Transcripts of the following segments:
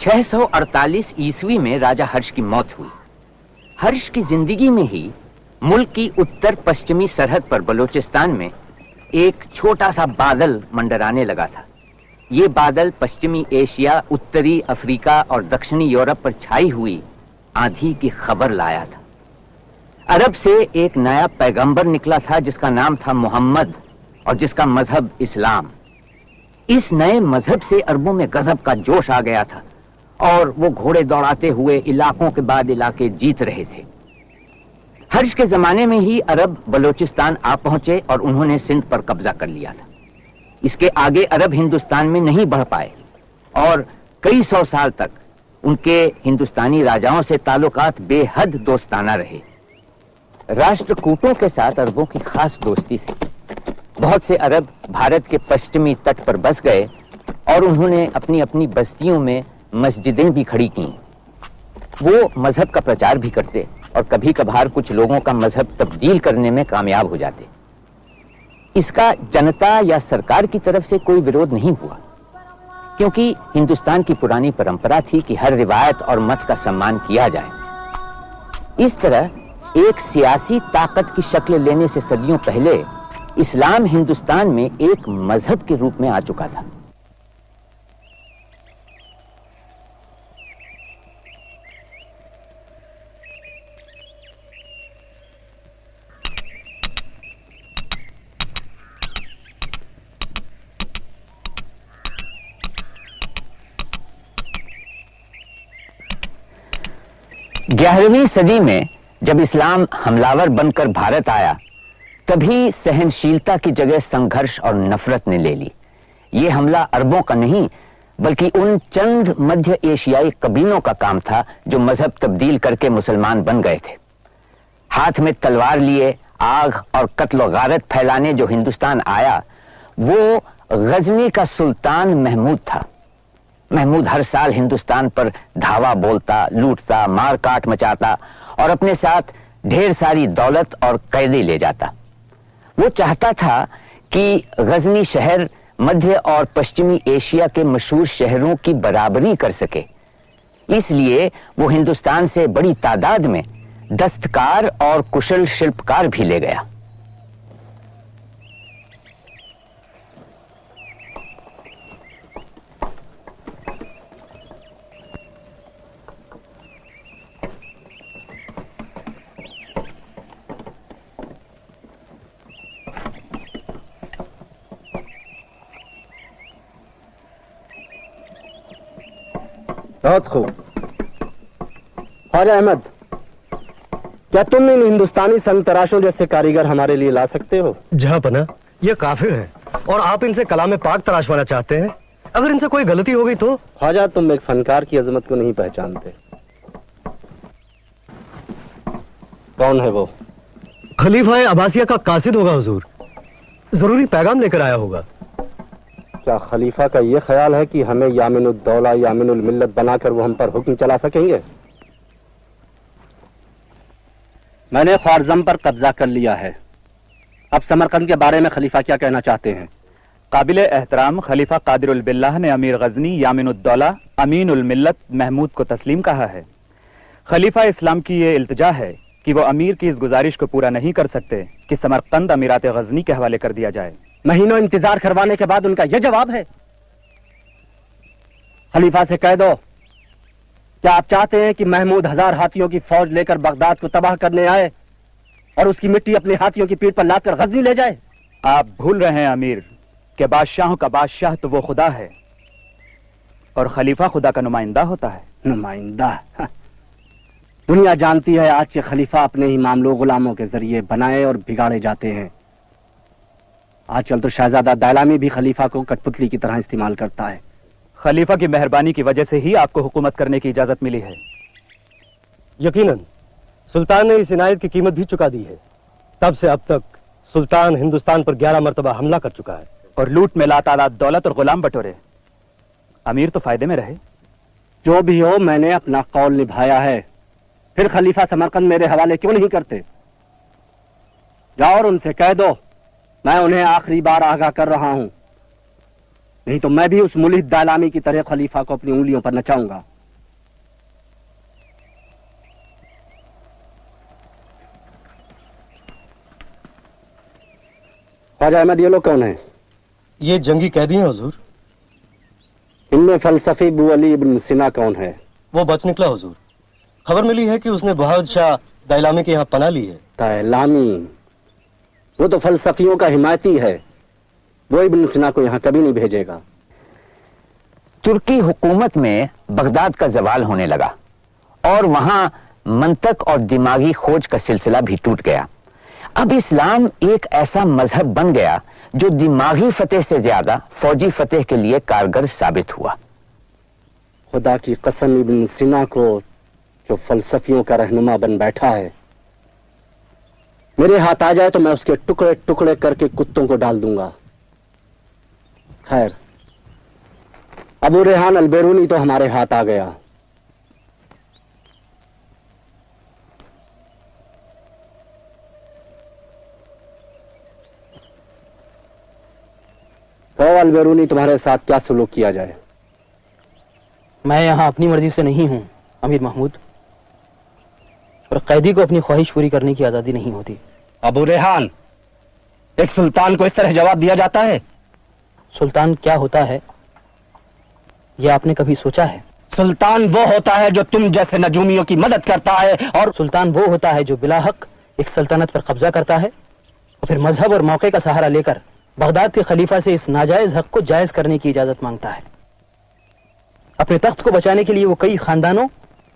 648 ईस्वी में राजा हर्ष की मौत हुई। हर्ष की जिंदगी में ही मुल्क की उत्तर पश्चिमी सरहद पर बलूचिस्तान में एक छोटा सा बादल मंडराने लगा था। ये बादल पश्चिमी एशिया, उत्तरी अफ्रीका और दक्षिणी यूरोप पर छाई हुई आंधी की खबर लाया था। अरब से एक नया पैगंबर निकला था जिसका नाम था मोहम्मद और जिसका मजहब इस्लाम। इस नए मजहब से अरबों में गजब का जोश आ गया था और वो घोड़े दौड़ाते हुए इलाकों के बाद इलाके जीत रहे थे। हर्ष के जमाने में ही अरब बलूचिस्तान आ पहुंचे और उन्होंने सिंध पर कब्जा कर लिया था। इसके आगे अरब हिंदुस्तान में नहीं बढ़ पाए और कई सौ साल तक उनके हिंदुस्तानी राजाओं से ताल्लुकात बेहद दोस्ताना रहे। राष्ट्रकूटों के साथ अरबों की खास दोस्ती थी। बहुत से अरब भारत के पश्चिमी तट पर बस गए और उन्होंने अपनी अपनी बस्तियों में मस्जिदें भी खड़ी की। वो मजहब का प्रचार भी करते और कभी कभार कुछ लोगों का मजहब तब्दील करने में कामयाब हो जाते। इसका जनता या सरकार की तरफ से कोई विरोध नहीं हुआ, क्योंकि हिंदुस्तान की पुरानी परंपरा थी कि हर रिवायत और मत का सम्मान किया जाए। इस तरह एक सियासी ताकत की शक्ल लेने से सदियों पहले इस्लाम हिंदुस्तान में एक मजहब के रूप में आ चुका था। ग्यारहवीं सदी में जब इस्लाम हमलावर बनकर भारत आया, तभी सहनशीलता की जगह संघर्ष और नफरत ने ले ली। ये हमला अरबों का नहीं, बल्कि उन चंद मध्य एशियाई कबीलों का काम था जो मजहब तब्दील करके मुसलमान बन गए थे। हाथ में तलवार लिए आग और कत्ल गारत फैलाने जो हिंदुस्तान आया, वो गजनी का सुल्तान महमूद था। महमूद हर साल हिंदुस्तान पर धावा बोलता, लूटता, मार काट मचाता और अपने साथ ढेर सारी दौलत और कैदी ले जाता। वो चाहता था कि गजनी शहर मध्य और पश्चिमी एशिया के मशहूर शहरों की बराबरी कर सके। इसलिए वो हिंदुस्तान से बड़ी तादाद में दस्तकार और कुशल शिल्पकार भी ले गया। बहुत खूब। ख्वाजा अहमद, क्या तुम इन हिंदुस्तानी संग तराशों जैसे कारीगर हमारे लिए ला सकते हो? जहांपना, ये काफिर हैं और आप इनसे कलाम पाक तराशवाना चाहते हैं। अगर इनसे कोई गलती हो गई तो? ख्वाजा, तुम एक फनकार की अजमत को नहीं पहचानते। कौन है वो? खलीफा अब्बासिया का कासिद होगा हुजूर। जरूरी पैगाम लेकर आया होगा। क्या खलीफा का यह ख्याल है कि हमें यामिनुल दौला यामिनुल मिल्लत बनाकर वो हम पर हुक्म चला सकेंगे? मैंने ख्वारज़म पर कब्जा कर लिया है। अब समरकंद के बारे में खलीफा क्या कहना चाहते हैं? काबिल एहतराम खलीफा कादिरुल बिल्लाह ने अमीर गजनी यामिनुल दौला अमीनुल मिल्लत महमूद को तस्लीम कहा है। खलीफा इस्लाम की ये इल्तिजा है कि वो अमीर की इस गुजारिश को पूरा नहीं कर सकते कि समरकंद अमीरात गजनी के हवाले कर दिया जाए। महीनों इंतजार करवाने के बाद उनका यह जवाब है? खलीफा से कह दो, क्या आप चाहते हैं कि महमूद 1000 हाथियों की फौज लेकर बगदाद को तबाह करने आए और उसकी मिट्टी अपने हाथियों की पीठ पर लादकर गजनी ले जाए? आप भूल रहे हैं अमीर कि बादशाहों का बादशाह तो वो खुदा है और खलीफा खुदा का नुमाइंदा होता है। नुमाइंदा? दुनिया जानती है आज के खलीफा अपने ही मामलों गुलामों के जरिए बनाए और बिगाड़े जाते हैं। आजकल तो शहजादा दैलामी भी खलीफा को कठपुतली की तरह इस्तेमाल करता है। खलीफा की मेहरबानी की वजह से ही आपको हुकूमत करने की इजाजत मिली है। यकीनन सुल्तान ने इस इनायत की कीमत भी चुका दी है। तब से अब तक सुल्तान हिंदुस्तान पर 11 मरतबा हमला कर चुका है और लूट में लातादाद दौलत और गुलाम बटोरे। अमीर तो फायदे में रहे। जो भी हो, मैंने अपना कौल निभाया है। फिर खलीफा समरकंद मेरे हवाले क्यों नहीं करते? जाओ और उनसे कह दो मैं उन्हें आखिरी बार आगाह कर रहा हूं, नहीं तो मैं भी उस मुलिद दालामी की तरह खलीफा को अपनी उंगलियों पर नचाऊंगा। ख्वाजा अहमद, ये लोग कौन है? ये जंगी कैदी हैं हुजूर। इनमें फलसफी अबू अली इब्न सिना कौन है? वो बच निकला हुजूर। खबर मिली है कि उसने बहादुर शाह दैलामी के यहाँ पनाह ली है। दैलामी? वो तो फलसफियों का हिमायती है, वो इब्न सिना को यहाँ कभी नहीं भेजेगा। तुर्की हुकूमत में बगदाद का जवाल होने लगा और वहां मंतक और दिमागी खोज का सिलसिला भी टूट गया। अब इस्लाम एक ऐसा मजहब बन गया जो दिमागी फतेह से ज्यादा फौजी फतेह के लिए कारगर साबित हुआ। खुदा की कसम, इब्न सिना को जो फलसफियों का रहनुमा बन बैठा है, मेरे हाथ आ जाए तो मैं उसके टुकड़े टुकड़े करके कुत्तों को डाल दूंगा। खैर, अबू रेहान अलबेरूनी तो हमारे हाथ आ गया। अलबेरूनी, तुम्हारे साथ क्या सुलूक किया जाए? मैं यहाँ अपनी मर्जी से नहीं हूँ अमीर महमूद, और कैदी को अपनी ख्वाहिश पूरी करने की आजादी नहीं होती। अबू रेहान, एक सुल्तान को इस तरह जवाब दिया जाता है? सुल्तान क्या होता है यह आपने कभी सोचा है? सुल्तान वो होता है जो तुम जैसे नजूमियों की मदद करता है, और सुल्तान वो होता है जो बिला हक एक सल्तनत पर कब्जा करता है और फिर मजहब और मौके का सहारा लेकर बगदाद के खलीफा से इस नाजायज हक को जायज करने की इजाजत मांगता है। अपने तख्त को बचाने के लिए वो कई खानदानों,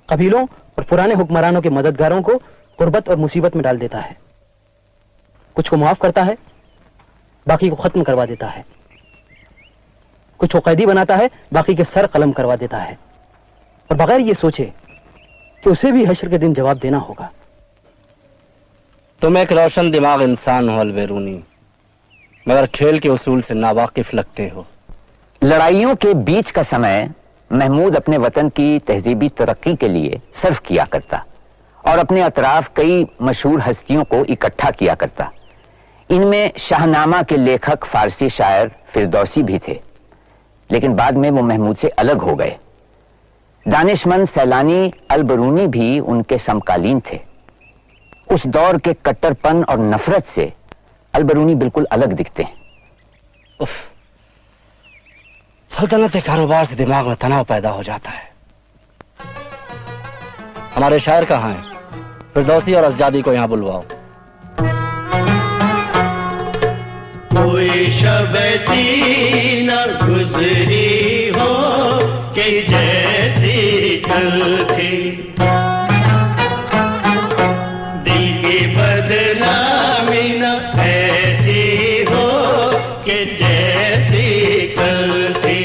कबीलों और पुराने हुक्मरानों के मददगारों को गुर्बत और मुसीबत में डाल देता है। कुछ को माफ करता है, बाकी को खत्म करवा देता है। कुछ को कैदी बनाता है, बाकी के सर कलम करवा देता है, और बगैर ये सोचे कि उसे भी हश्र के दिन जवाब देना होगा। तुम एक रोशन दिमाग इंसान हो अलबेरूनी, मगर खेल के उसूल से नावाकिफ लगते हो। लड़ाइयों के बीच का समय महमूद अपने वतन की तहजीबी तरक्की के लिए सर्फ किया करता और अपने अतराफ कई मशहूर हस्तियों को इकट्ठा किया करता। इनमें शाहनामा के लेखक फारसी शायर फिरदौसी भी थे, लेकिन बाद में वो महमूद से अलग हो गए। दानिशमंद सैलानी अलबरूनी भी उनके समकालीन थे। उस दौर के कट्टरपन और नफरत से अलबरूनी बिल्कुल अलग दिखते हैं। सल्तनत कारोबार से दिमाग में तनाव पैदा हो जाता है। हमारे शायर कहाँ हैं? फिरदौसी और अज़जादी को यहाँ बुलवाओ। कोई शब ऐसी न गुजरी हो कि जैसी कल थी, दिल की बदनामी न ऐसी हो कि जैसी कल थी।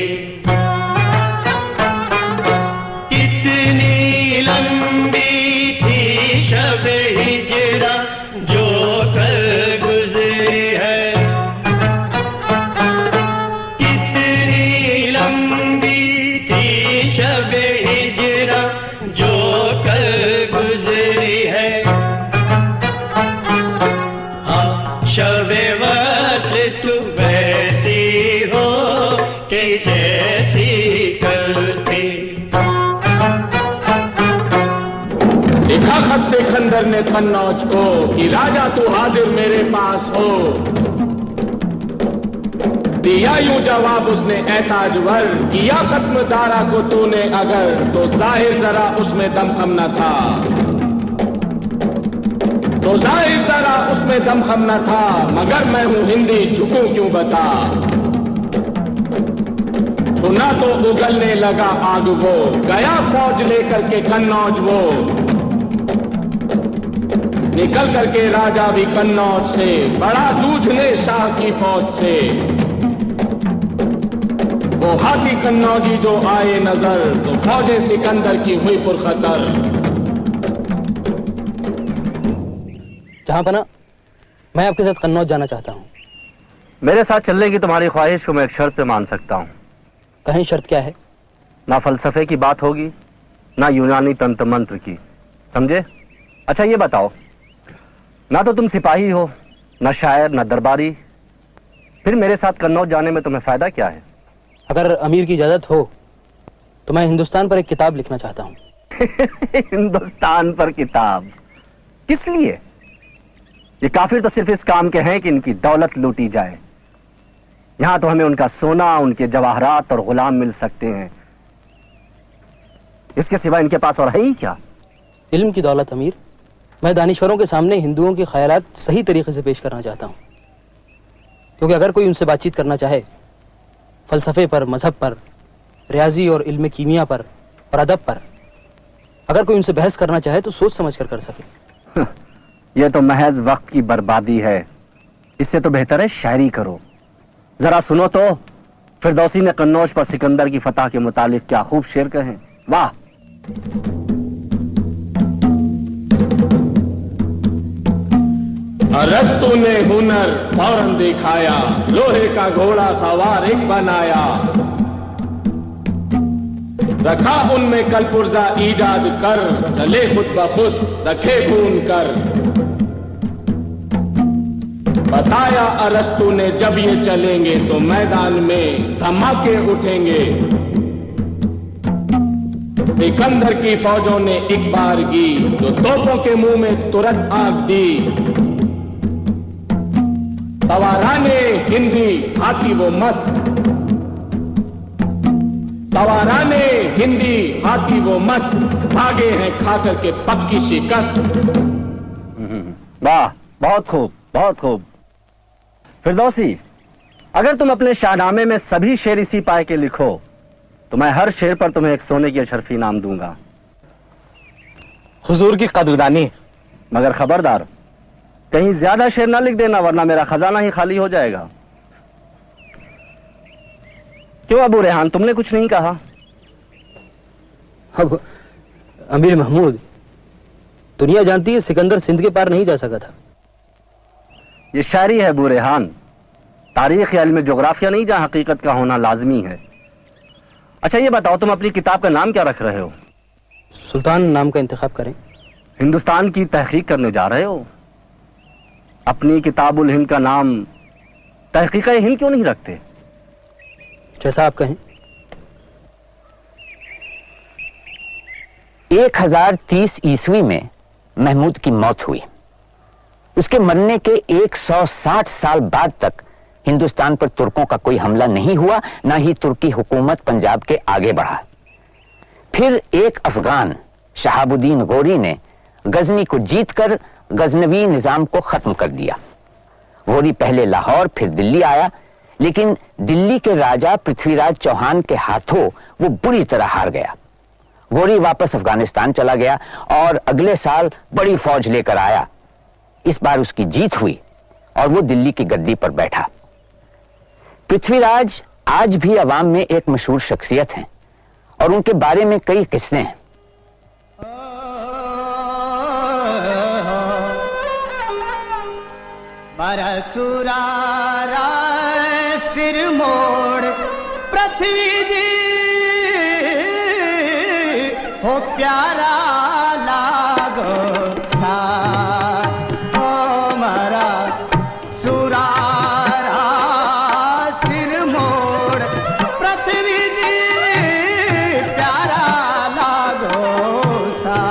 कितनी लंबी थी शब हिजरा जो कल गुजरी है, कितनी लंबी थी शब हिजरा जो कल गुजरी है। हाँ, शब वस्ल तू वैसी हो कि जैसी कल थी। लिखा खत से खंदर ने कन्नौज को कि राजा तू हाजिर मेरे पास हो। दिया यूं जवाब उसने ऐ ताजवर, किया खत्म दारा को तूने अगर, तो जाहिर जरा उसमें दमखम न था, तो जाहिर जरा उसमें दमखम न था। मगर मैं हूं हिंदी, झुकूं क्यों बता। सुना तो उगलने लगा आग वो, गया फौज लेकर के कन्नौज वो। निकल करके राजा भी कन्नौज से, बड़ा जूझने शाह की फौज से। वो हाथी कन्नौजी जो आए नजर, तो फौजे सिकंदर की हुई पुरखतर। जहां बना, मैं आपके साथ कन्नौज जाना चाहता हूं। मेरे साथ चलने की तुम्हारी ख्वाहिश को मैं एक शर्त पे मान सकता हूं। कहें शर्त क्या है? ना फलसफे की बात होगी, ना यूनानी तंत्र मंत्र की, समझे? अच्छा ये बताओ, ना तो तुम सिपाही हो, ना शायर, ना दरबारी, फिर मेरे साथ कन्नौज जाने में तुम्हें फायदा क्या है? अगर अमीर की इजाजत हो तो मैं हिंदुस्तान पर एक किताब लिखना चाहता हूं। हिंदुस्तान पर किताब? किस लिए? ये काफिर तो सिर्फ इस काम के हैं कि इनकी दौलत लूटी जाए। यहां तो हमें उनका सोना, उनके जवाहरात और गुलाम मिल सकते हैं। इसके सिवा इनके पास और है ही क्या? इल्म की दौलत अमीर, मैं दानिश्वरों के सामने हिंदुओं के ख्यालात सही तरीके से पेश करना चाहता हूं। क्योंकि अगर कोई उनसे बातचीत करना चाहे फलसफे पर, मजहब पर, रियाजी और इल्म कीमिया पर और अदब पर, अगर कोई उनसे बहस करना चाहे तो सोच समझ कर सके। यह तो महज वक्त की बर्बादी है। इससे तो बेहतर है शायरी करो। जरा सुनो तो, फिरदौसी ने कन्नौज पर सिकंदर की फतह के मुतालिक क्या खूब शेर कहे। वाह! अरस्तु ने हुनर फौरन दिखाया, लोहे का घोड़ा सवार एक बनाया, रखा उनमें कल पुर्जा ईजाद कर, चले खुद ब खुद रखे भून कर। बताया अरस्तु ने जब ये चलेंगे तो मैदान में धमाके उठेंगे। सिकंदर की फौजों ने एक बार की तो तोपों के मुंह में तुरंत आग दी। सवाराने हिंदी हाथी वो मस्त, सवाराने हिंदी हाथी वो मस्त, भागे हैं खाकर के पक्की शिकस्त। वाह, बहुत खूब, बहुत खूब। फिरदौसी, अगर तुम अपने शाहनामे में सभी शेर इसी पाए के लिखो तो मैं हर शेर पर तुम्हें एक सोने की अशरफी इनाम दूंगा। हुजूर की कदरदानी। मगर खबरदार, कहीं ज्यादा शेर ना लिख देना, वरना मेरा खजाना ही खाली हो जाएगा। क्यों अबू रेहान, तुमने कुछ नहीं कहा? अब अमीर महमूद, दुनिया जानती है सिकंदर सिंध के पार नहीं जा सका था। ये शायरी है अबू रेहान, तारीख या इल्म जोग्राफिया नहीं जहां हकीकत का होना लाजमी है। अच्छा ये बताओ, तुम अपनी किताब का नाम क्या रख रहे हो? सुल्तान नाम का इंतखाब करें। हिंदुस्तान की तहकीक करने जा रहे हो? अपनी किताबुल हिंद का नाम तहकीक हिंद क्यों नहीं रखते? जैसा आप कहें। 1030 ईस्वी में महमूद की मौत हुई। उसके मरने के 160 साल बाद तक हिंदुस्तान पर तुर्कों का कोई हमला नहीं हुआ, ना ही तुर्की हुकूमत पंजाब के आगे बढ़ा। फिर एक अफगान शहाबुद्दीन गोरी ने गजनी को जीतकर गजनवी निजाम को खत्म कर दिया। गोरी पहले लाहौर फिर दिल्ली आया, लेकिन दिल्ली के राजा पृथ्वीराज चौहान के हाथों वो बुरी तरह हार गया। गोरी वापस अफगानिस्तान चला गया और अगले साल बड़ी फौज लेकर आया। इस बार उसकी जीत हुई और वो दिल्ली की गद्दी पर बैठा। पृथ्वीराज आज भी अवाम में एक मशहूर शख्सियत हैं और उनके बारे में कई किस्से हैं। बरसुरा सिर मोड़ पृथ्वी जी हो प्यारा लागो सा हो मरा सुरारा सिर मोड़ पृथ्वी जी प्यारा लागो सा।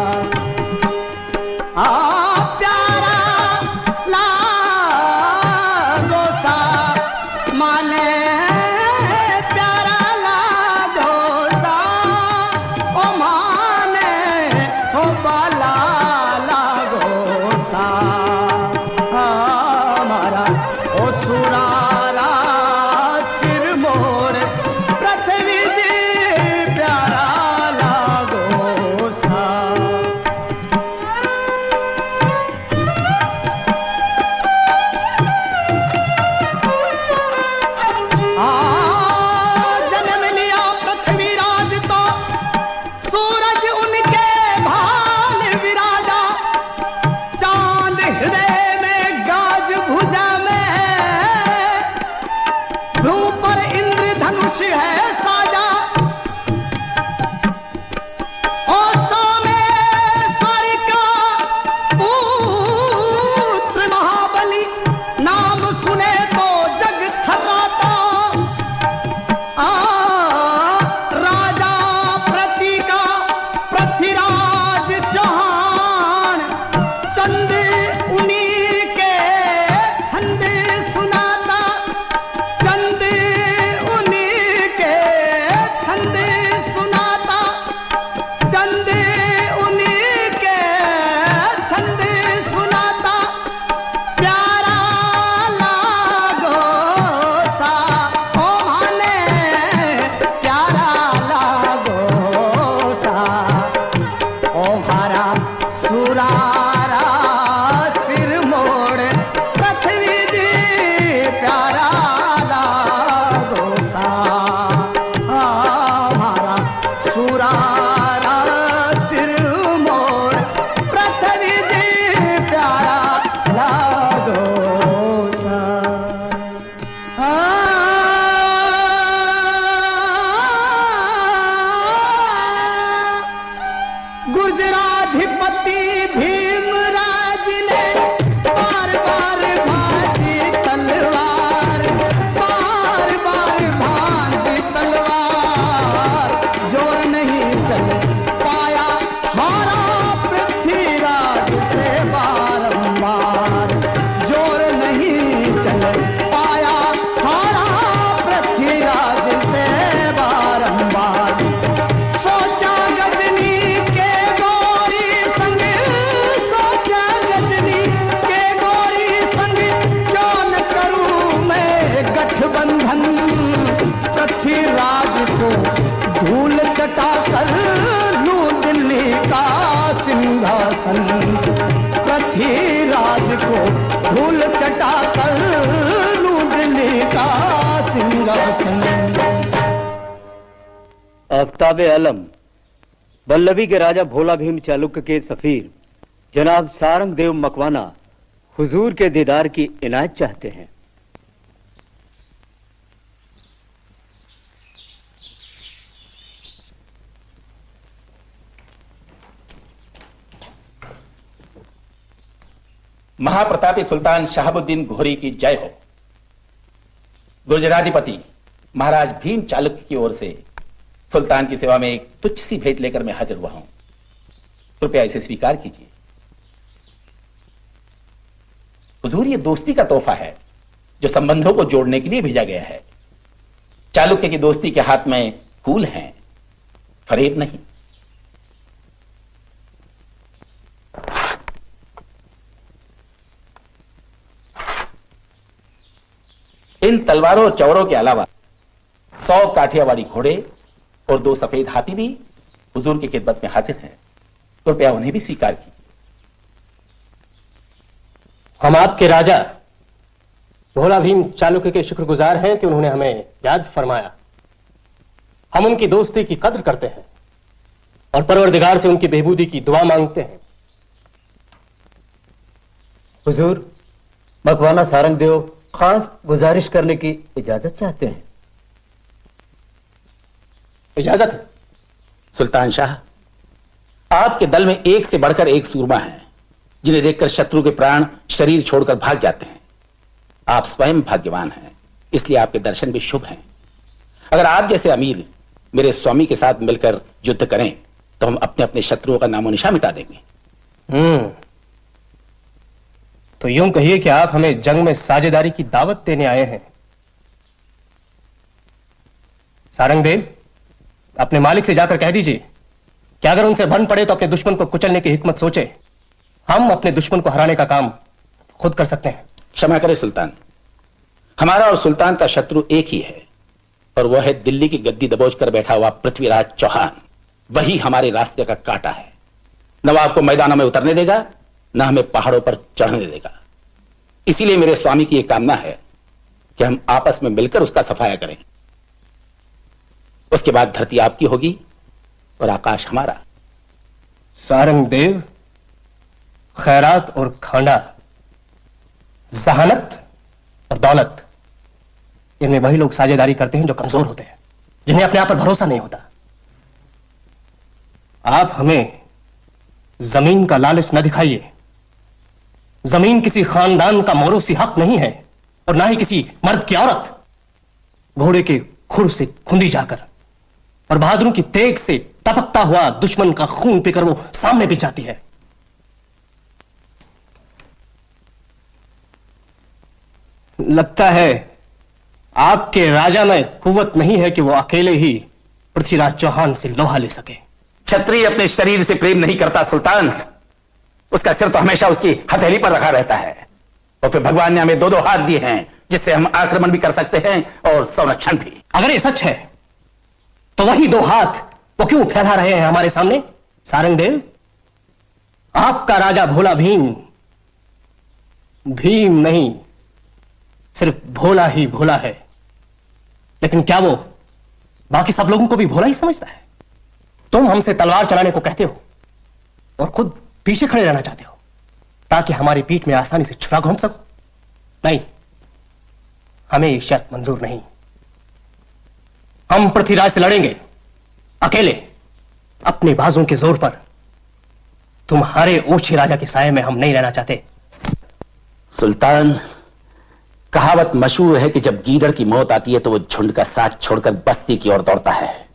पृथ्वीराज चौहान चंद उन्हीं के आफ्ताब अलम वल्लभी के राजा भोला भीम चालुक्य के सफीर जनाब सारंग देव मकवाना हुजूर के दीदार की इनायत चाहते हैं। महाप्रतापी सुल्तान शहाबुद्दीन घोरी की जय हो। गुजराधिपति महाराज भीम चालुक्य की ओर से सुल्तान की सेवा में एक तुच्छ सी भेंट लेकर मैं हाजिर हुआ हूं, कृपया इसे स्वीकार कीजिए। हुजूर, ये दोस्ती का तोहफा है जो संबंधों को जोड़ने के लिए भेजा गया है। चालुक्य की दोस्ती के हाथ में फूल हैं, फरेब नहीं। इन तलवारों और चौरों के अलावा 100 काठियावाड़ी घोड़े और 2 सफेद हाथी भी हुजूर की खिदमत में हाजिर हैं, कृपया उन्हें भी स्वीकार कीजिए। हम आपके राजा भोला भीम चालुक्य के शुक्रगुजार हैं कि उन्होंने हमें याद फरमाया। हम उनकी दोस्ती की कद्र करते हैं और परवरदिगार से उनकी बेहबूदी की दुआ मांगते हैं। हुजूर, मकवाना सारंग देव खास गुजारिश करने की इजाजत चाहते हैं। इजाजत है। सुल्तान शाह, आपके दल में एक से बढ़कर एक सूरमा है जिन्हें देखकर शत्रु के प्राण शरीर छोड़कर भाग जाते हैं। आप स्वयं भाग्यवान हैं, इसलिए आपके दर्शन भी शुभ हैं। अगर आप जैसे अमीर मेरे स्वामी के साथ मिलकर युद्ध करें तो हम अपने अपने शत्रुओं का नामो निशान मिटा देंगे। तो यूं कहिए कि आप हमें जंग में साझेदारी की दावत देने आए हैं। सारंगदेव, अपने मालिक से जाकर कह दीजिए कि अगर उनसे भन पड़े तो अपने दुश्मन को कुचलने की हिकमत सोचे। हम अपने दुश्मन को हराने का काम खुद कर सकते हैं। क्षमा करें सुल्तान, हमारा और सुल्तान का शत्रु एक ही है और वह है दिल्ली की गद्दी दबोच कर बैठा हुआ पृथ्वीराज चौहान। वही हमारे रास्ते का कांटा है। न वो आपको मैदानों में उतरने देगा, न हमें पहाड़ों पर चढ़ने देगा। इसीलिए मेरे स्वामी की यह कामना है कि हम आपस में मिलकर उसका सफाया करें। उसके बाद धरती आपकी होगी और आकाश हमारा। सारंगदेव, खैरात और खांडा, जहानत और दौलत, इनमें वही लोग साझेदारी करते हैं जो कमजोर होते हैं, जिन्हें अपने आप पर भरोसा नहीं होता। आप हमें जमीन का लालच न दिखाइए। जमीन किसी खानदान का मौरूसी हक नहीं है और ना ही किसी मर्द की औरत। घोड़े के खुर से खुंदी जाकर और बहादुरों की तेग से टपकता हुआ दुश्मन का खून पीकर वो सामने भी जाती है। लगता है आपके राजा में कुव्वत नहीं है कि वो अकेले ही पृथ्वीराज चौहान से लोहा ले सके। क्षत्रिय अपने शरीर से प्रेम नहीं करता सुल्तान, उसका सिर तो हमेशा उसकी हथेली पर रखा रहता है। और फिर भगवान ने हमें 2-2 हाथ दिए हैं जिससे हम आक्रमण भी कर सकते हैं और संरक्षण भी। अगर ये सच है तो वही 2 हाथ वो क्यों फैला रहे हैं हमारे सामने? सारंगदेव, आपका राजा भोला भीम भीम नहीं, सिर्फ भोला ही भोला है। लेकिन क्या वो बाकी सब लोगों को भी भोला ही समझता है? तुम हमसे तलवार चलाने को कहते हो और खुद पीछे खड़े रहना चाहते हो ताकि हमारी पीठ में आसानी से छुरा घोंप सको। नहीं, हमें ये शर्त मंजूर नहीं। हम पृथ्वीराज से लड़ेंगे अकेले, अपने बाजों के जोर पर। तुम्हारे ओछे राजा के साये में हम नहीं रहना चाहते। सुल्तान, कहावत मशहूर है कि जब गीदड़ की मौत आती है तो वो झुंड का साथ छोड़कर बस्ती की ओर दौड़ता है।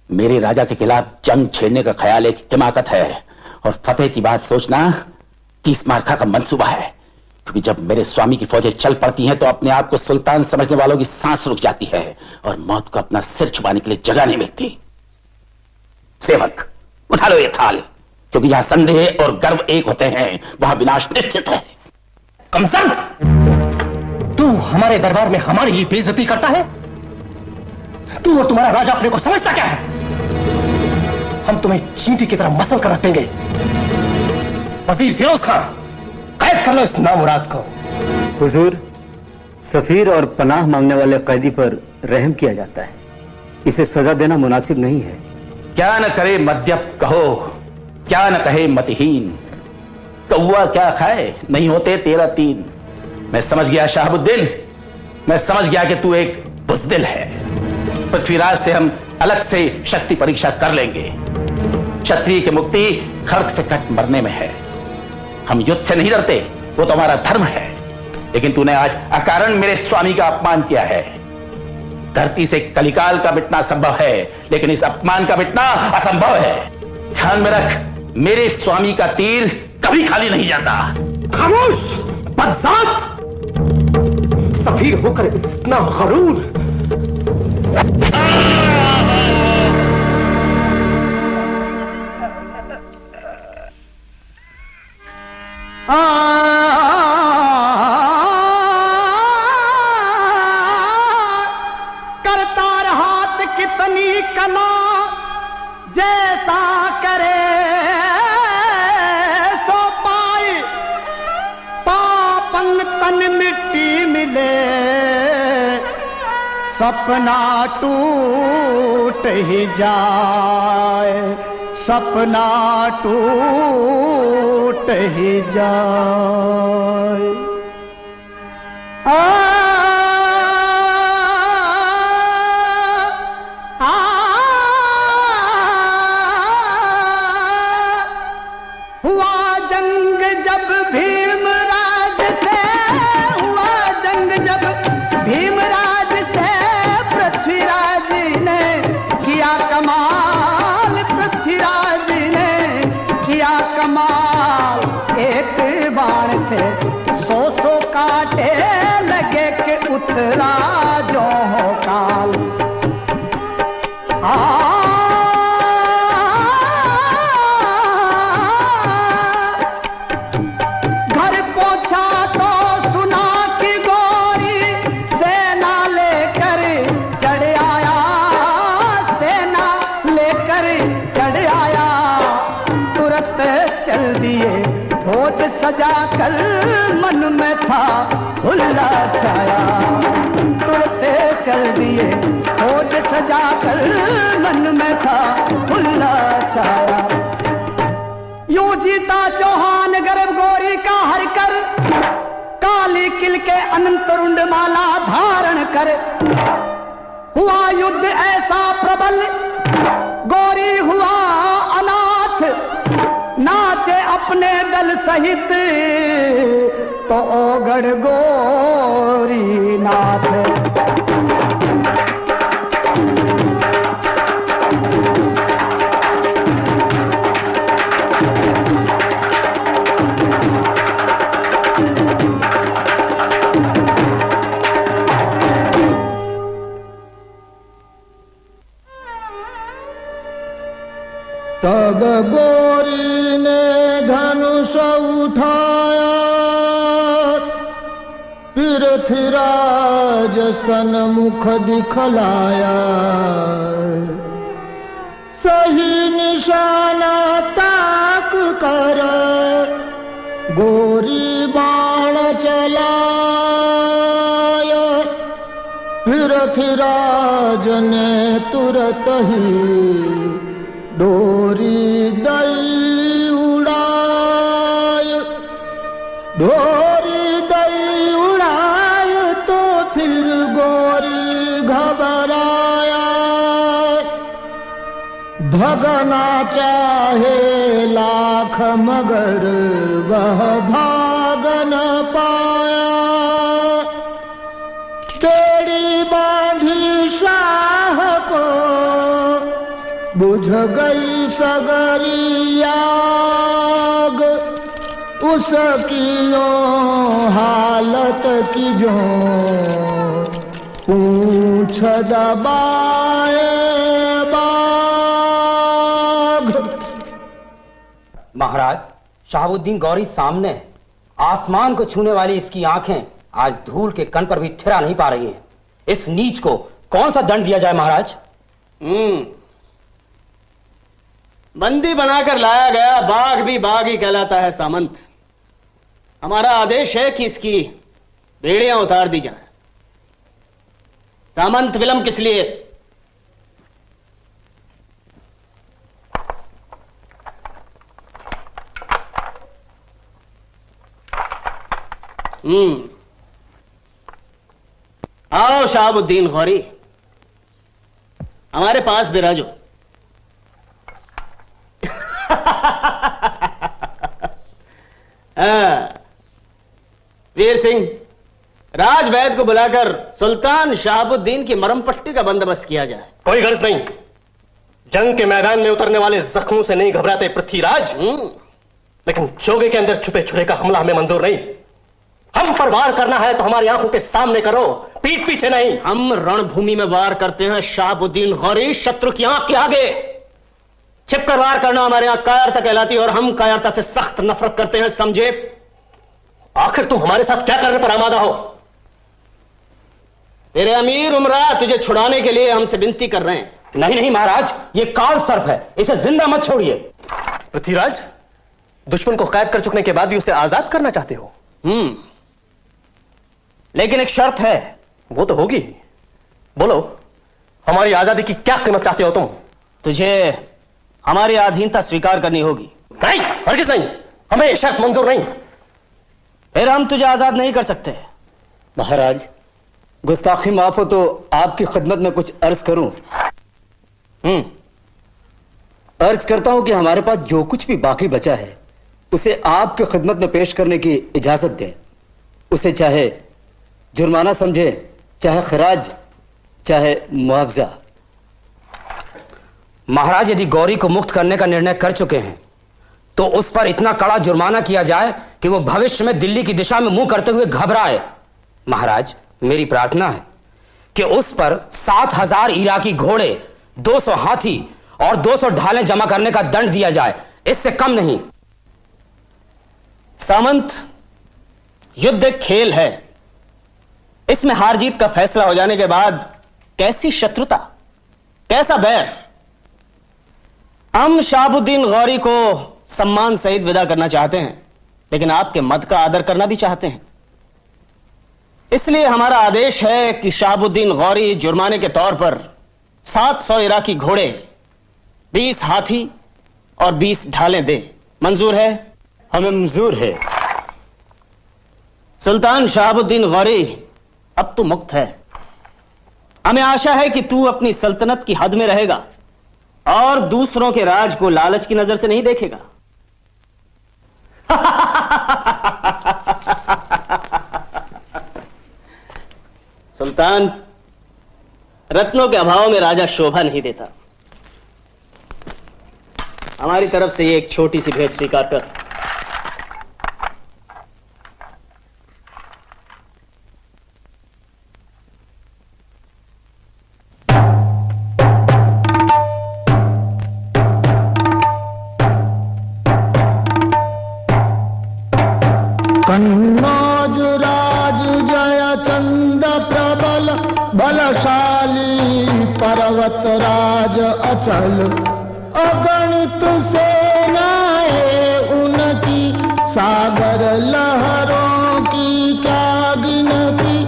मेरे राजा के खिलाफ जंग छेड़ने का ख्याल एक हिमाकत है और फतेह की बात सोचना 30 मार्का का मंसूबा है। क्योंकि जब मेरे स्वामी की फौजें चल पड़ती हैं तो अपने आप को सुल्तान समझने वालों की सांस रुक जाती है और मौत को अपना सिर छुपाने के लिए जगह नहीं मिलती। सेवक, उठा लो ये थाल, क्योंकि जहां संदेह और गर्व एक होते हैं वहां विनाश निश्चित है। कमसंत, तू हमारे दरबार में हमारी ही बेइज्जती करता है? तू और तुम्हारा राजा अपने को समझता क्या है? हम तुम्हें चींटी की तरह मसल कर रख देंगे। वजीर फिरोज खां, कैद कर लो इस नामुराद को। हुजूर, सफीर और पनाह मांगने वाले कैदी पर रहम किया जाता है। इसे सजा देना मुनासिब नहीं है। क्या न करे मद्यप कहो, क्या न कहे मतिहीन, कौवा क्या खाए नहीं होते 13-3। मैं समझ गया शहाबुद्दीन, मैं समझ गया कि तू एक बुज़दिल है। पृथ्वीराज से हम अलग से शक्ति परीक्षा कर लेंगे। क्षत्रिय की मुक्ति खड्ग से कट मरने में है। हम युद्ध से नहीं डरते, वो तो हमारा धर्म है। लेकिन तूने आज अकारण मेरे स्वामी का अपमान किया है। धरती से कलिकाल का मिटना संभव है, लेकिन इस अपमान का मिटना असंभव है। ध्यान में रख, मेरे स्वामी का तीर कभी खाली नहीं जाता। खामोश बदजात! सफीर होकर इतना गरूर! करता रहा कितनी कला, जैसा करे सो पाए। पापंग तन मिट्टी मिले, सपना टूट ही जाए, सपना टूट ही जाए। हुआ जंग जब भीमराज से, हुआ जंग जब भीमराज से, पृथ्वीराज ने किया कमाल, पृथ्वीराज ने किया कमाल। एक बाण से 100 काटे लगे कि उतरा जो हो काल। घर पहुंचा तो सुना कि गोरी सेना लेकर चढ़ आया, सेना लेकर चढ़ आया। तुरंत चल दिए फौज सजा कर, मन में था हुल्ला छाया। तुरंत चल दिए फौज सजा कर, मन में था हुल्ला छाया। यूं जीता चौहान गर्भ गोरी का हर कर, काली किल के अनंत रुंड माला धारण कर। हुआ युद्ध ऐसा प्रबल, गोरी हुआ अनाथ, नाचे अपने दल सहित तो ओगढ़ गोरी नाथ। तब गोरी ने धनुष उठाया, पृथ्वीराज सन्मुख दिखलाया। सही निशाना ताक कर गोरी बाण चलाया। पृथ्वीराज ने तुरत ही डोरी दई उड़ाय, डोरी दई उड़ाय। तो फिर गोरी घबराया, भगना चाहे लाख मगर वह भाग न पाया। तेरी बांधी शाह को बुझ गई सगरी आग, उसकी यो हालत की जो पूछ दबाए बाघ। महाराज, शहाबुद्दीन गौरी सामने है। आसमान को छूने वाली इसकी आंखें आज धूल के कण पर भी ठहरा नहीं पा रही हैं। इस नीच को कौन सा दंड दिया जाए महाराज? बंदी बनाकर लाया गया बाघ भी बाघ ही कहलाता है सामंत। हमारा आदेश है कि इसकी बेड़ियां उतार दी जाए। सामंत विलंब किस लिए? आओ शहाबुद्दीन गौरी, हमारे पास बिराजो। वीर सिंह, राजवैद को बुलाकर सुल्तान शहाबुद्दीन की मरहम पट्टी का बंदोबस्त किया जाए। कोई गर्ज नहीं। जंग के मैदान में उतरने वाले जख्मों से नहीं घबराते पृथ्वीराज, लेकिन चोगे के अंदर छुपे छुरे का हमला हमें मंजूर नहीं। हम पर वार करना है तो हमारी आंखों के सामने करो, पीठ पीछे नहीं। हम रणभूमि में वार करते हैं शहाबुद्दीन गौरी, शत्रु की आंख के आगे। छिपकर वार करना हमारे यहां कायरता कहलाती है, और हम कायरता से सख्त नफरत करते हैं, समझे? आखिर तुम हमारे साथ क्या करने पर आमादा हो? तेरे अमीर उमरा तुझे छुड़ाने के लिए हमसे विनती कर रहे हैं। नहीं नहीं महाराज, ये काल सर्प है, इसे जिंदा मत छोड़िए। पृथ्वीराज, दुश्मन को कैद कर चुकने के बाद भी उसे आजाद करना चाहते हो? लेकिन एक शर्त है। वो तो होगी, बोलो। हमारी आजादी की क्या कीमत चाहते हो तुम? तुझे हमारी अधीनता स्वीकार करनी होगी। नहीं, हरगिज नहीं, हमें ये शर्त मंजूर नहीं। फिर हम तुझे आजाद नहीं कर सकते। महाराज, गुस्ताखी माफ हो तो आपकी खिदमत में कुछ अर्ज करूं। अर्ज करता हूं कि हमारे पास जो कुछ भी बाकी बचा है उसे आपकी खिदमत में पेश करने की इजाजत दें। उसे चाहे जुर्माना समझे, चाहे खराज, चाहे मुआवजा। महाराज, यदि गौरी को मुक्त करने का निर्णय कर चुके हैं तो उस पर इतना कड़ा जुर्माना किया जाए कि वो भविष्य में दिल्ली की दिशा में मुंह करते हुए घबराए। महाराज, मेरी प्रार्थना है कि उस पर 7,000 इराकी घोड़े, 200 हाथी और 200 ढालें जमा करने का दंड दिया जाए, इससे कम नहीं। सामंत, युद्ध एक खेल है। इसमें हार जीत का फैसला हो जाने के बाद कैसी शत्रुता, कैसा बैर। हम शहाबुद्दीन गौरी को सम्मान सहित विदा करना चाहते हैं, लेकिन आपके मत का आदर करना भी चाहते हैं। इसलिए हमारा आदेश है कि शहाबुद्दीन गौरी जुर्माने के तौर पर 700 इराकी घोड़े, 20 हाथी और 20 ढालें दे। मंजूर है? हमें मंजूर है। सुल्तान शहाबुद्दीन गौरी, अब तू मुक्त है। हमें आशा है कि तू अपनी सल्तनत की हद में रहेगा और दूसरों के राज को लालच की नजर से नहीं देखेगा। सुल्तान, रत्नों के अभाव में राजा शोभा नहीं देता। हमारी तरफ से ये एक छोटी सी भेंट स्वीकार कर। कन्नौज राज जय चंद प्रबल, बलशाली पर्वत राज अचल। अगणित सेनाएं उनकी, सागर लहरों की क्या गिनती।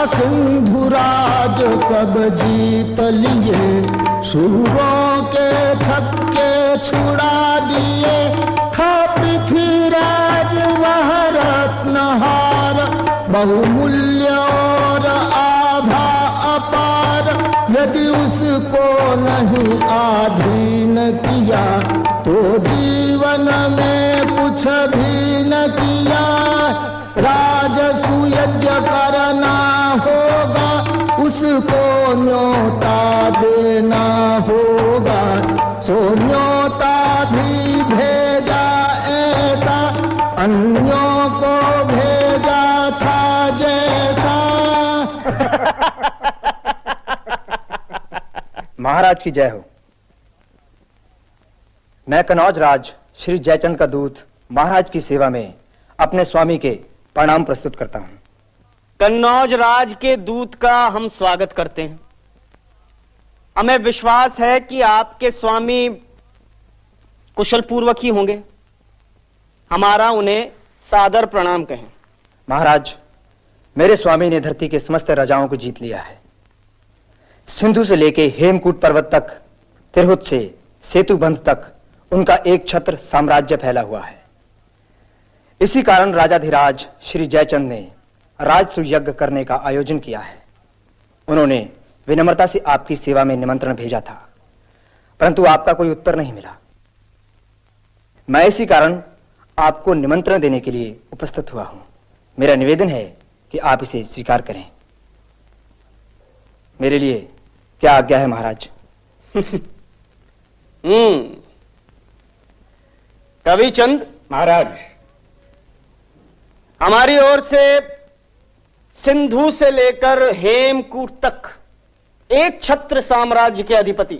सिंधु राज सब जीत लिए, शूरों के छक्के छुड़ा दिए। था पृथ्वीराज वह रत्नहार, बहुमूल्य और आभा अपार। यदि उसको नहीं आधीन किया तो जीवन में कुछ भी न किया। राजसू यज्ञ करना होगा, उसको न्योता देना होगा। सो न्योता भी भेजा ऐसा, अन्यों को भेजा था जैसा। महाराज की जय हो। मैं कन्नौज राज श्री जयचंद का दूत महाराज की सेवा में अपने स्वामी के प्रणाम प्रस्तुत करता हूं। कन्नौज राज के दूत का हम स्वागत करते हैं। हमें विश्वास है कि आपके स्वामी कुशल पूर्वक ही होंगे। हमारा उन्हें सादर प्रणाम कहें। महाराज, मेरे स्वामी ने धरती के समस्त राजाओं को जीत लिया है। सिंधु से लेके हेमकूट पर्वत तक, तिरहुत से सेतुबंध तक उनका एक छत्र साम्राज्य फैला हुआ है। इसी कारण राजाधिराज श्री जयचंद ने राजसूय यज्ञ करने का आयोजन किया है। उन्होंने विनम्रता से आपकी सेवा में निमंत्रण भेजा था, परंतु आपका कोई उत्तर नहीं मिला। मैं इसी कारण आपको निमंत्रण देने के लिए उपस्थित हुआ हूं। मेरा निवेदन है कि आप इसे स्वीकार करें। मेरे लिए क्या आज्ञा है महाराज? कवि चंद महाराज, हमारी ओर से सिंधु से लेकर हेमकूट तक एक छत्र साम्राज्य के अधिपति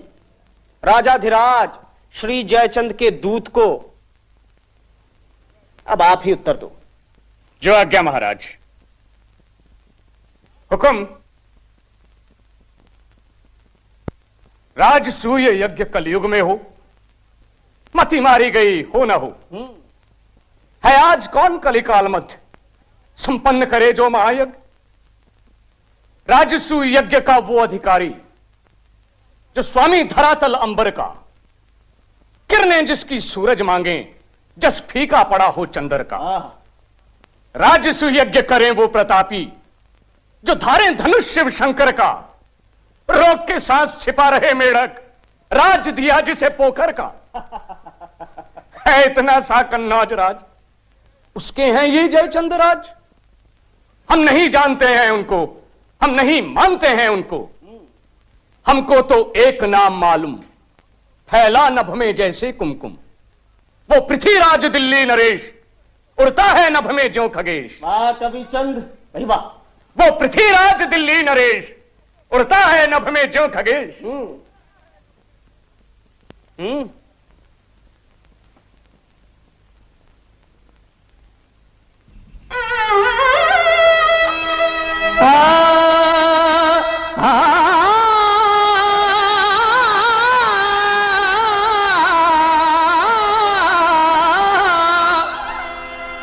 राजाधिराज श्री जयचंद के दूत को अब आप ही उत्तर दो। जो आज्ञा महाराज। हुक्म। राजसूय यज्ञ कलयुग में हो, मति मारी गई हो न हो, है आज कौन कलिकाल मध्य संपन्न करे जो महायज्ञ। राजसूय यज्ञ का वो अधिकारी जो स्वामी धरातल अंबर का, किरणें जिसकी सूरज मांगे जस फीका पड़ा हो चंद्र का। राजसूय यज्ञ करें वो प्रतापी जो धारें धनुष शिव शंकर का, रोक के सांस छिपा रहे मेढक, राज दिया जिसे पोखर का। है इतना सा कन्नौज राज, उसके हैं ये जयचंद राज। हम नहीं जानते हैं उनको, हम नहीं मानते हैं उनको। हमको तो एक नाम मालूम, फैला नभ में जैसे कुमकुम। वो पृथ्वीराज दिल्ली नरेश, उड़ता है नभ में ज्यों खगेश। वाह कवि चंद, भाई वाह। वो पृथ्वीराज दिल्ली नरेश, उड़ता है नभ में ज्यों खगेश।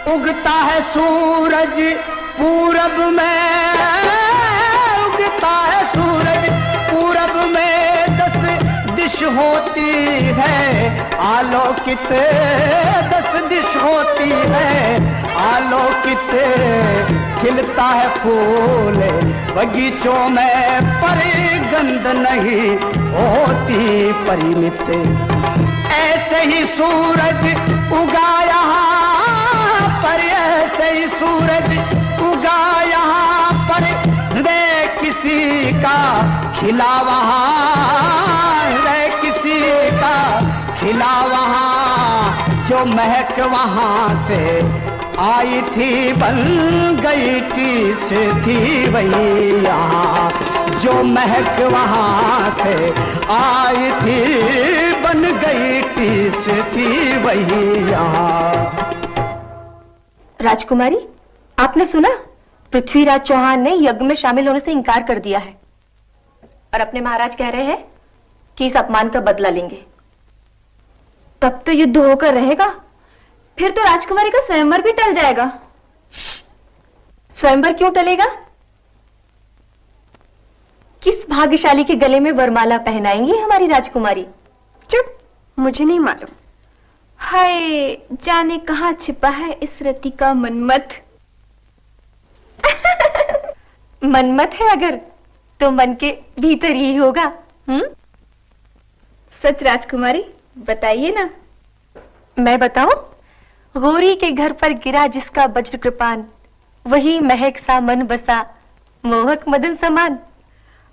उगता है सूरज पूरब में, उगता है सूरज पूरब में, 10 दिश होती है आलोकित, 10 दिश होती है आलोकित। खिलता है फूल बगीचों में, पर गंध नहीं होती परिमित। ऐसे ही सूरज उगा यहाँ पर, ऐसे ही सूरज उगा यहाँ पर, हृदय किसी का खिला वहाँ, हृदय किसी का खिला वहाँ। जो महक वहाँ से आई थी बन गई टीस थी वही यहाँ। जो महक वहाँ से आई थी बन गई टीस थी वही यहाँ। राजकुमारी, आपने सुना? पृथ्वीराज चौहान ने यज्ञ में शामिल होने से इनकार कर दिया है और अपने महाराज कह रहे हैं कि इस अपमान का बदला लेंगे। तब तो युद्ध होकर रहेगा, फिर तो राजकुमारी का स्वयंवर भी टल जाएगा। स्वयंवर क्यों टलेगा? किस भाग्यशाली के गले में वरमाला पहनाएंगी हमारी राजकुमारी? चुप, मुझे नहीं मालूम। हाय, जाने कहां छिपा है इस रति का मनमथ। मनमथ है अगर, तो मन के भीतर ही होगा। सच राजकुमारी, बताइए ना। मैं बताऊं? गौरी के घर पर गिरा जिसका वज्र कृपान, वही महक सा मन बसा मोहक मदन समान।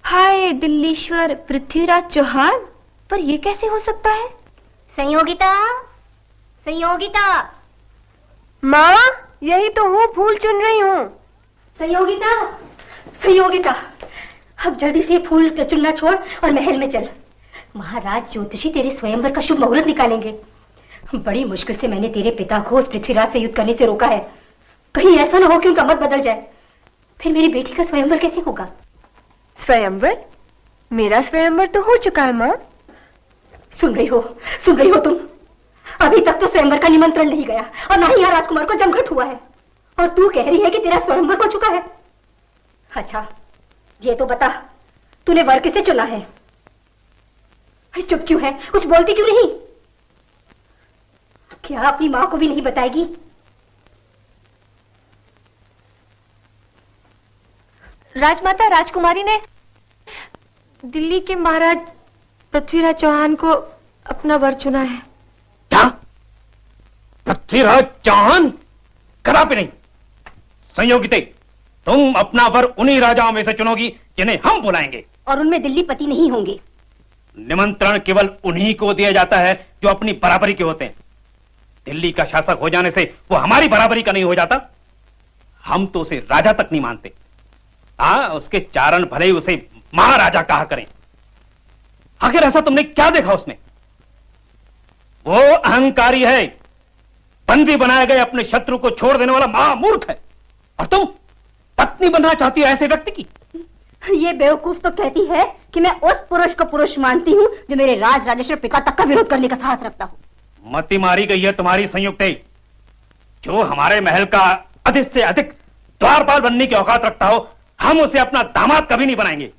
हाय दिल्लीश्वर पृथ्वीराज चौहान, पर यह कैसे हो सकता है? संयोगिता, संयोगिता। माँ, यही तो हूँ, फूल चुन रही हूँ। संयोगिता, संयोगिता, अब जल्दी से फूल चुनना छोड़ और महल में चल। महाराज ज्योतिषी तेरे स्वयंवर का शुभ मुहूर्त निकालेंगे। बड़ी मुश्किल से मैंने तेरे पिता को उस पृथ्वीराज से युद्ध करने से रोका है। कहीं ऐसा ना हो कि उनका मत बदल जाए, फिर मेरी बेटी का स्वयंवर कैसे होगा? स्वयंवर? मेरा स्वयंवर तो हो चुका है माँ। सुन रही हो तुम? अभी तक तो स्वयंवर का निमंत्रण नहीं गया और ना ही यहाँ राजकुमार को जमघट हुआ है, और तू कह रही है कि तेरा स्वयंवर हो चुका है। अच्छा, ये तो बता, तूने वर किसे चुना है? चुप क्यों है? कुछ बोलती क्यों नहीं? क्या अपनी माँ को भी नहीं बताएगी? राजमाता राजकुमारी ने दिल्ली के महाराज पृथ्वीराज चौहान को अपना वर चुना है। क्या? पृथ्वीराज चौहान? कदापि नहीं। संयोगिते, तुम अपना वर उन्हीं राजाओं में से चुनोगी जिन्हें हम बुलाएंगे, और उनमें दिल्ली पति नहीं होंगे। निमंत्रण केवल उन्हीं को दिया जाता है जो अपनी बराबरी के होते हैं। दिल्ली का शासक हो जाने से वो हमारी बराबरी का नहीं हो जाता। हम तो उसे राजा तक नहीं मानते। हाँ, उसके चारण भले ही उसे महाराजा कहा करें। आखिर ऐसा तुमने क्या देखा उसमें? वो अहंकारी है, बंदी बनाए गए अपने शत्रु को छोड़ देने वाला महामूर्ख है। और तुम पत्नी बनना चाहती हो ऐसे व्यक्ति की? ये बेवकूफ तो कहती है कि मैं उस पुरुष को पुरुष मानती हूँ जो मेरे राज राजेश्वर पिता तक का विरोध करने का साहस रखता हूँ। मति मारी गई है तुम्हारी संयुक्त। जो हमारे महल का अधिक से अधिक द्वारपाल बनने की औकात रखता हो, हम उसे अपना दामाद कभी नहीं बनाएंगे।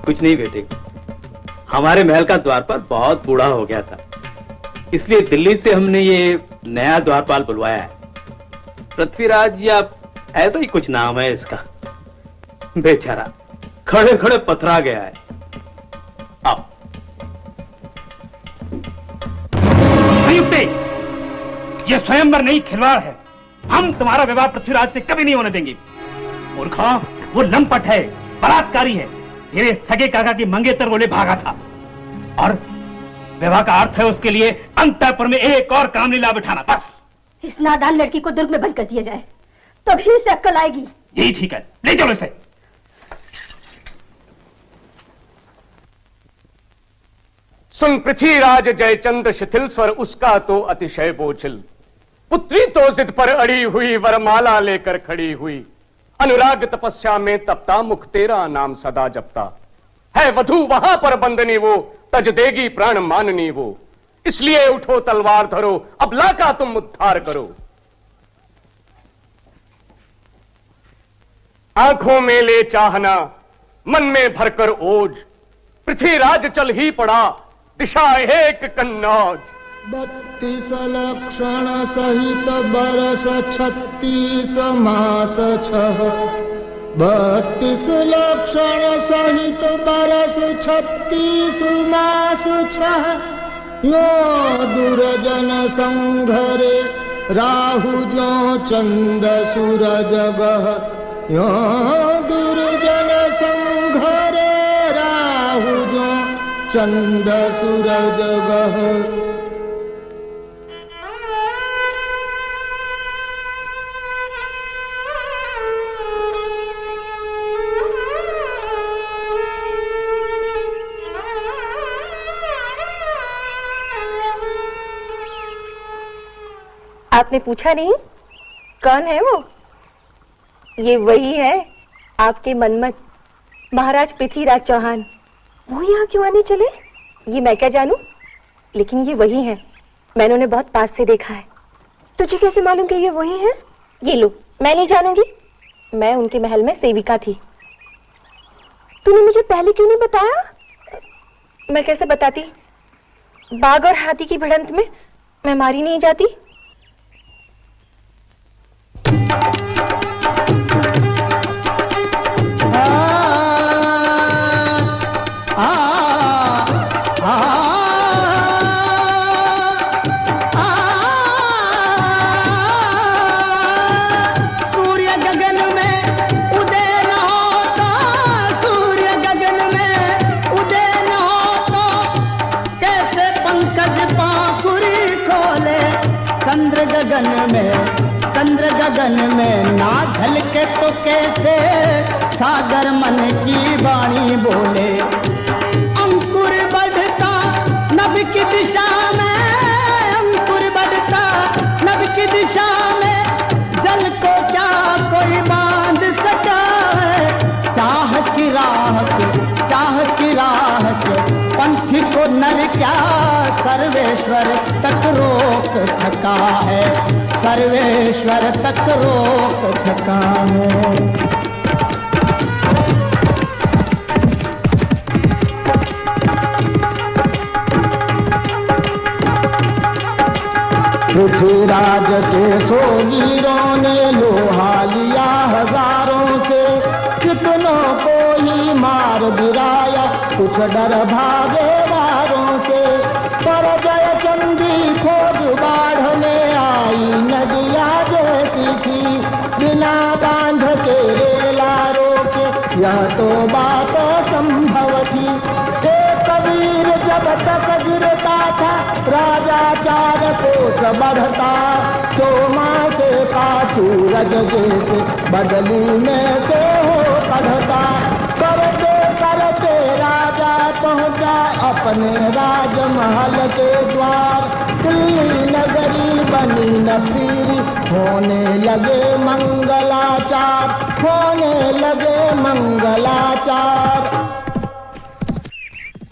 कुछ नहीं बेटे, हमारे महल का द्वारपाल बहुत बूढ़ा हो गया था, इसलिए दिल्ली से हमने ये नया द्वारपाल बुलवाया है। पृथ्वीराज या ऐसा ही कुछ नाम है इसका। बेचारा खड़े खड़े पथरा गया है। अब ये स्वयंवर नहीं, खिलवाड़ है। हम तुम्हारा विवाह पृथ्वीराज से कभी नहीं होने देंगे। मूर्खा, वो लंपट है, बलात्कारी है। तेरे सगे काका की मंगेतर बोले भागा था, और विवाह का अर्थ है उसके लिए अंतःपुर में एक और कामलीला बिठाना, बस। इस नादान लड़की को दुर्ग में बंद कर दिया जाए, तभी इसे अक्ल आएगी। यही ठीक है, ले चलो इसे। सुन पृथ्वीराज जयचंद्र शिथिल स्वर उसका तो अतिशय बोझिल। पुत्री तो जिद पर अड़ी हुई, वरमाला लेकर खड़ी हुई। अनुराग तपस्या में तपता, मुख तेरा नाम सदा जपता। है वधू वहां पर बंदनी वो, तज देगी प्राण माननी वो। इसलिए उठो तलवार धरो, अबला का तुम उद्धार करो। आंखों में ले चाहना, मन में भरकर ओज। पृथ्वीराज चल ही पड़ा, दिशा एक कन्नौज। 32 लक्षण सहित बरस 36 मास 6। 32 लक्षण सहित बरस 36 मास 6। यो दुर्जन संघरे राहु जो चंद सूरज गह। यो दुर्जन संघरे राहु जो चंद सूरज गह। आपने पूछा नहीं कौन है वो? ये वही है आपके मनमत महाराज पृथ्वीराज चौहान। वो यहाँ क्यों आने चले ये मैं क्या जानूं, लेकिन ये वही हैं। मैंने उन्हें बहुत पास से देखा है। तुझे कैसे मालूम कि ये वही हैं? ये लो, मैं नहीं जानूंगी, मैं उनके महल में सेविका थी। तूने मुझे पहले क्यों नहीं बताया? मैं कैसे बताती? बाघ और हाथी की भिड़ंत में मैं मारी नहीं जाती। सूर्य गगन में उदय न होता, सूर्य गगन में उदय न होता, कैसे पंकज पाखुरी खोले। चंद्र गगन में ना झलके तो कैसे सागर मन की वाणी बोले। अंकुर बढ़ता नभ की दिशा में, अंकुर बढ़ता नभ की दिशा में जल को क्या कोई बांध सका है। चाह की राह के पंथी को नर क्या सर्वेश्वर तक रोक थका है, सर्वेश्वर तक रोक थका है। पृथ्वीराज के सोगीरों ने लोहा लिया हजारों से, कितनों को ही मार गिराया, कुछ डर भागे वारों से। पर जयचंदी खोज बाढ़ में आई नदिया जैसी थी, बिना बांध के रेला रोके यह तो बात संभव थी। एक कबीर जब तक गिरता था राजा 4 कोस बढ़ता, चौमासे का सूरज जैसे बदली में से हो पढ़ता। करते करते राजा पहुंचा अपने राजमहल के द्वार, दिल्ली नगरी बनी न पीरी, होने लगे मंगलाचार, होने लगे मंगलाचार।